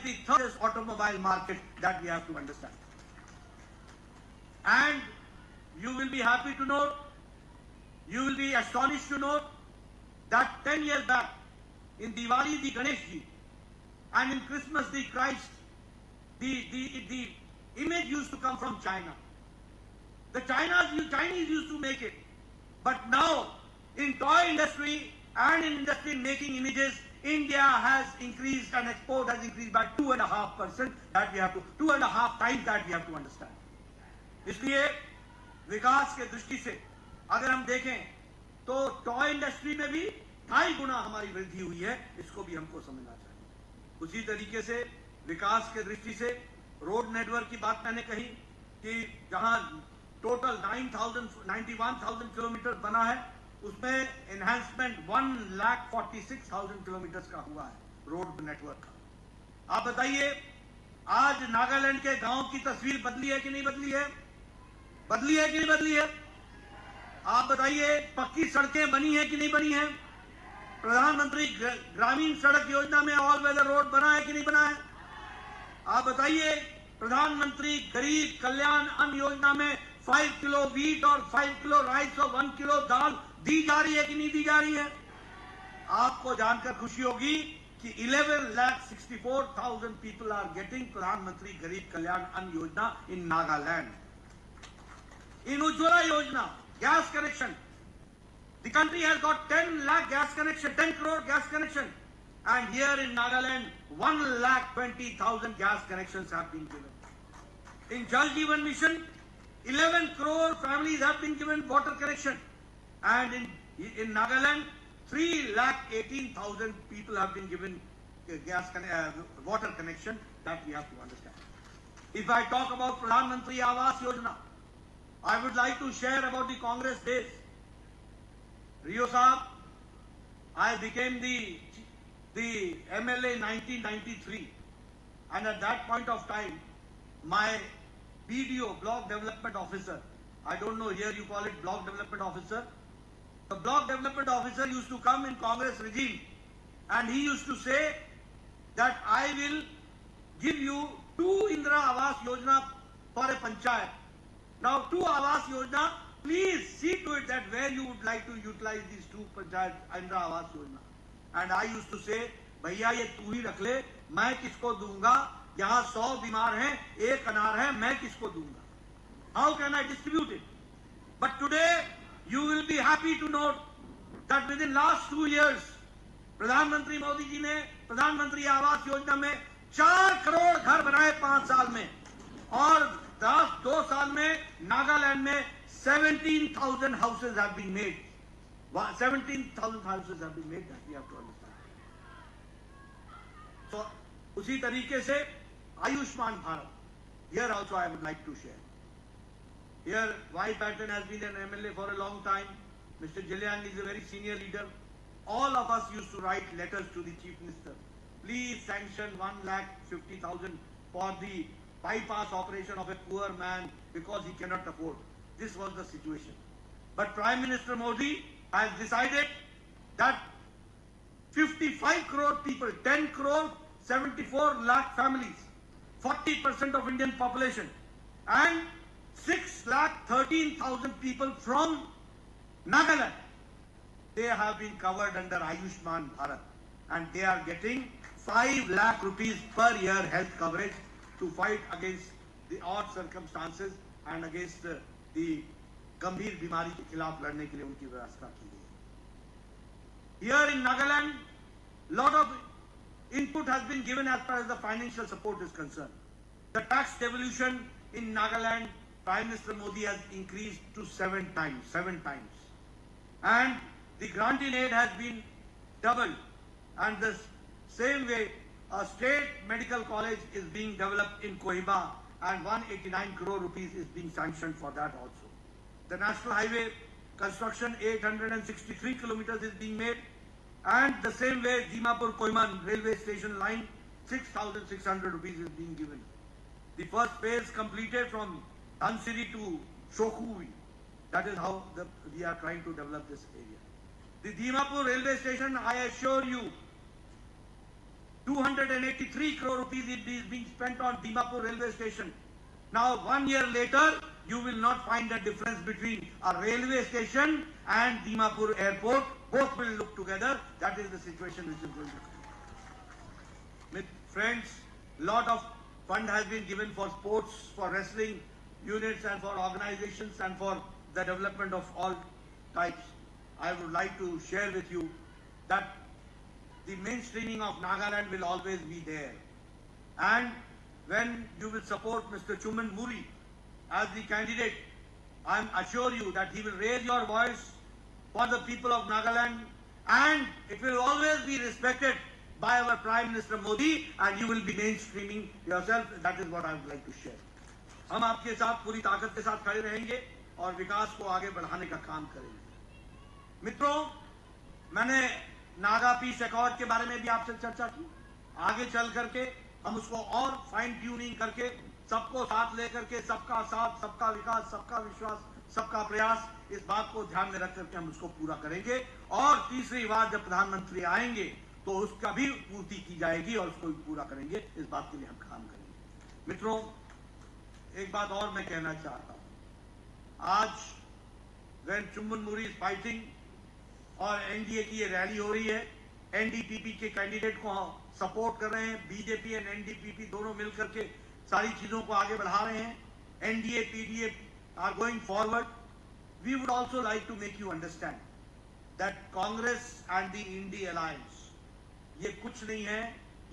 the third automobile market that we have to understand. And you will be happy to note, you will be astonished to note that 10 years back, in Diwali the Ganesh Ji and in Christmas the Christ, the image used to come from China. The Chinese used to make it. But now, in toy industry and in industry making images, India has increased and export has increased by 2.5%. That we have to 2.5 times that we have to understand. इसलिए विकास के दृष्टि से अगर हम देखें तो toy industry में भी 2.5 गुना हमारी वृद्धि हुई है, इसको भी हमको समझना चाहिए। उसी तरीके से विकास के दृष्टि से रोड नेटवर्क की बात मैंने कही कि जहां टोटल 91,000 किलोमीटर बना है, उसमें एनहांसमेंट 1,46,000 किलोमीटर का हुआ है रोड नेटवर्क का। आप बताइए, आज नागालैंड के गांव की तस्वीर बदली है कि नहीं बदली है? बदली है कि नहीं बदली है? आप बताइए, पक्की सड़कें बनी है कि नहीं बनी है? प्रधानमंत्री ग्रामीण सड़क योजना में ऑल वेदर रोड बना है कि नहीं बना है? आप बताइए, प्रधानमंत्री गरीब कल्याण अन्न योजना में 5 किलो वीट और 5 किलो राइस और 1 किलो दाल दी जा रही है कि नहीं दी जा रही है? आपको जानकर खुशी होगी कि 11,64,000 people are getting प्रधानमंत्री गरीब कल्याण अन्न योजना in Nagaland. In Ujjwala Yojana, gas connection, the country has got 10 lakh gas connection, 10 crore gas connection, and here in Nagaland, 1,20,000 gas connections have been given. In Jal Jeevan Mission, 11 crore families have been given water connection, and in Nagaland, 3,18,000 people have been given water connection. That we have to understand. If I talk about Pradhan Mantri Awas Yojana, I would like to share about the Congress days. Rio Saab, I became the MLA in 1993, and at that point of time, my BDO, Block Development Officer, I don't know, here you call it Block Development Officer. The Block Development Officer used to come in Congress regime, and he used to say that I will give you 2 Indira Awas Yojana for a panchayat. Now 2 Awas Yojana, please see to it that where you would like to utilize these 2 panchayat Indira Awas Yojana. And I used to say, भैया ये तू ही रख ले, मैं किसको दूंगा? यहाँ 100 बीमार हैं, 1 अनार है, मैं किसको दूंगा? How can I distribute it? But today, you will be happy to note that within last 2 years, प्रधानमंत्री मोदी जी ने प्रधानमंत्री आवास योजना में 4 करोड़ घर बनाए 5 साल में, और 2 साल में नागालैंड में 17,000 houses have been made. 17,000 houses have been made, that we have to understand. So, उसी तरीके से Ayushman Bharat, here also I would like to share. Here, Y Patten has been an MLA for a long time. Mr. Jillian is a very senior leader. All of us used to write letters to the Chief Minister. Please sanction 1,50,000 for the bypass operation of a poor man because he cannot afford. This was the situation. But Prime Minister Modi has decided that 55 crore people, 10 crore, 74 lakh families, 40% of Indian population, and 6,13,000 people from Nagaland, they have been covered under Ayushman Bharat, and they are getting 5 lakh rupees per year health coverage to fight against the odd circumstances and against the गंभीर बीमारी के खिलाफ लड़ने के लिए उनकी व्यवस्था की गई है। Here in Nagaland, lot of input has been given as far as the financial support is concerned. The tax devolution in Nagaland, Prime Minister Modi has increased to 7 times. And the grant in aid has been doubled. And the same way, a state medical college is being developed in Kohima, and 189 crore rupees is being sanctioned for that also. The national highway construction 863 kilometers is being made, and the same way Dimapur-Koiman railway station line 6,600 rupees is being given. The first phase completed from Dhansiri to Shokhuvi. That is how we are trying to develop this area. The Dimapur railway station, I assure you, 283 crore rupees is being spent on Dimapur railway station. Now 1 year later, you will not find a difference between a railway station and Dimapur airport. Both will look together. That is the situation which is going to come. Friends, lot of fund has been given for sports, for wrestling units and for organizations and for the development of all types. I would like to share with you that the mainstreaming of Nagaland will always be there. And when you will support Mr. Chumman Muri as the candidate, I assure you that he will raise your voice for the people of Nagaland, and it will always be respected by our Prime Minister Modi, and you will be mainstreaming yourself. That is what I would like to share. हम आपके साथ पूरी ताकत के साथ खड़े रहेंगे और विकास को आगे बढ़ाने का काम करेंगे। मित्रों, मैंने नागा पीस अकॉर्ड के बारे में भी आपसे चर्चा की। आगे चल करके हम उसको और फाइन ट्यूनिंग करके सबको साथ लेकर के सबका साथ, सबका विकास, सबका विश्वास, सबका प्रयास, इस बात को ध्यान में रख करके हम उसको पूरा करेंगे। और तीसरी बार जब प्रधानमंत्री आएंगे तो उसका भी पूर्ति की जाएगी और उसको भी पूरा करेंगे। इस बात के लिए हम काम करेंगे। मित्रों, एक बात और मैं कहना चाहता हूं। आज व्हेन चुम्बन मुरी इज फाइटिंग और एनडीए की ये रैली हो रही है, एनडीपीपी के कैंडिडेट को सपोर्ट कर रहे हैं, बीजेपी एंड एनडीपीपी दोनों मिलकर के सारी चीजों को आगे बढ़ा रहे हैं, NDA PDA are going forward. We would also like to make you understand that Congress and the INDI alliance ये कुछ नहीं है,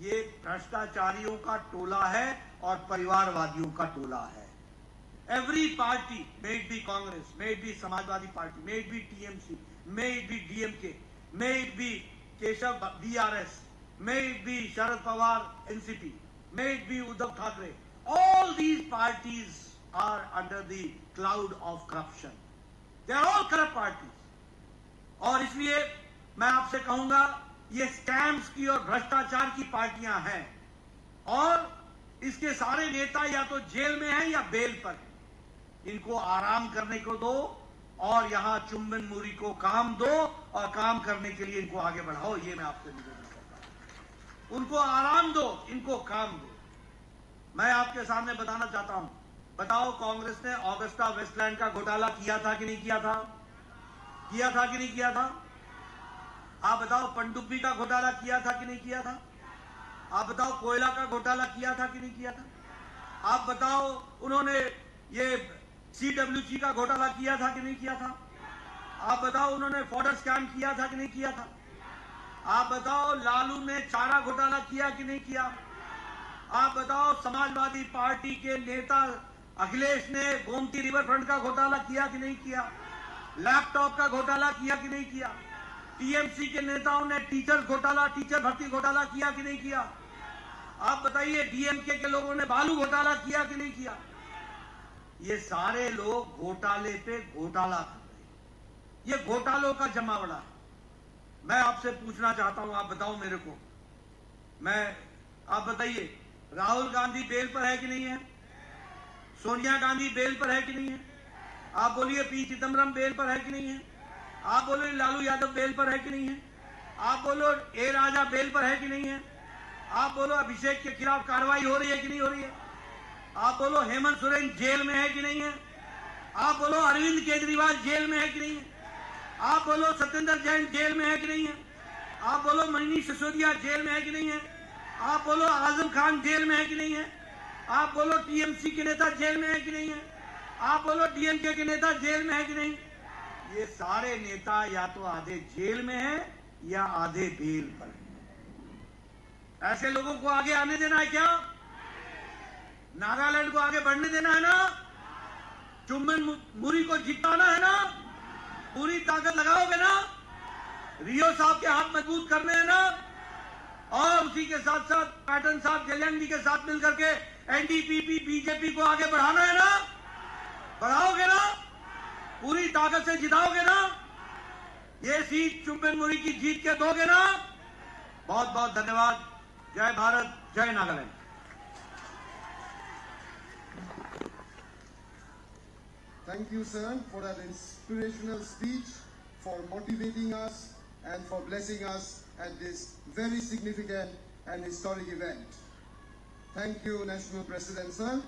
ये भ्रष्टाचारियों का टोला है और परिवारवादियों का टोला है। Every party, may it be Congress, may it be Samajwadi party, may it be TMC, may it be DMK, may it be Keshav BRS, may it be Sharad Pawar NCP, may it be Uddhav Thackeray, all these parties are under the cloud of corruption. They are all corrupt parties. और इसलिए मैं आपसे कहूंगा, ये scams की और भ्रष्टाचार की पार्टियां हैं और इसके सारे नेता या तो जेल में हैं या बेल पर हैं। इनको आराम करने को दो और यहां चुम्बन मुरी को काम दो और काम करने के लिए इनको आगे बढ़ाओ। ये मैं आपसे निवेदन करता हूं। उनको आराम दो, इनको काम दो। मैं आपके सामने बताना चाहता हूं, बताओ कांग्रेस ने ऑगस्टा वेस्टलैंड का घोटाला किया था कि नहीं किया था? किया था कि नहीं किया था? आप बताओ पनडुब्बी का घोटाला किया था कि नहीं किया था? आप बताओ कोयला का घोटाला किया था कि नहीं किया था? आप बताओ उन्होंने ये सीडब्ल्यूसी का घोटाला किया था कि नहीं किया था? आप बताओ उन्होंने फॉर्डर स्कैम किया था कि नहीं किया था? आप बताओ लालू ने चारा घोटाला किया कि नहीं किया? आप बताओ समाजवादी पार्टी के नेता अखिलेश ने गोमती रिवर फ्रंट का घोटाला किया कि नहीं किया? लैपटॉप का घोटाला किया कि नहीं किया? टीएमसी के नेताओं ने टीचर भर्ती घोटाला किया कि नहीं किया? आप बताइए डीएमके के लोगों ने बालू घोटाला किया कि नहीं किया? ये सारे लोग घोटाले पे घोटाला कर रहे, ये घोटालों का जमावड़ा है। मैं आपसे पूछना चाहता हूं, आप बताओ मेरे को, आप बताइए राहुल गांधी बेल पर है कि नहीं है? सोनिया गांधी बेल पर है कि नहीं है? आप बोलिए पी चिदम्बरम बेल पर है कि नहीं है? आप बोलो लालू यादव बेल पर है कि नहीं है? आप बोलो ए राजा बेल पर है कि नहीं है? आप बोलो अभिषेक के खिलाफ कार्रवाई हो रही है कि नहीं हो रही है? आप बोलो हेमंत सोरेन जेल में है कि नहीं है? आप बोलो अरविंद केजरीवाल जेल में है कि नहीं है? आप बोलो सत्येंद्र जैन जेल में है कि नहीं है? आप बोलो मनीष सिसोदिया जेल में है कि नहीं है? आप बोलो आजम खान जेल में है कि नहीं है? आप बोलो टीएमसी के नेता जेल में है कि नहीं है? आप बोलो डीएमके के नेता जेल में है कि नहीं? ये सारे नेता या तो आधे जेल में है या आधे बेल पर है। ऐसे लोगों को आगे आने देना है क्या? नागालैंड को आगे बढ़ने देना है ना? चुम्बन मुरी को जिताना है ना? पूरी ताकत लगाओगे ना? रियो साहब के हाथ मजबूत करने हैं ना? और उसी के साथ साथ पैटर्न साहब जयलंडी के साथ मिलकर के एनडीपीपी बीजेपी को आगे बढ़ाना है ना? बढ़ाओगे ना? पूरी ताकत से जिताओगे ना? ये सीट चुम्बन मुरी की जीत के दोगे ना? बहुत बहुत धन्यवाद। जय भारत, जय Nagaland. Thank you, sir, for that inspirational speech, for motivating us and for blessing us at this very significant and historic event. Thank you, National President, sir.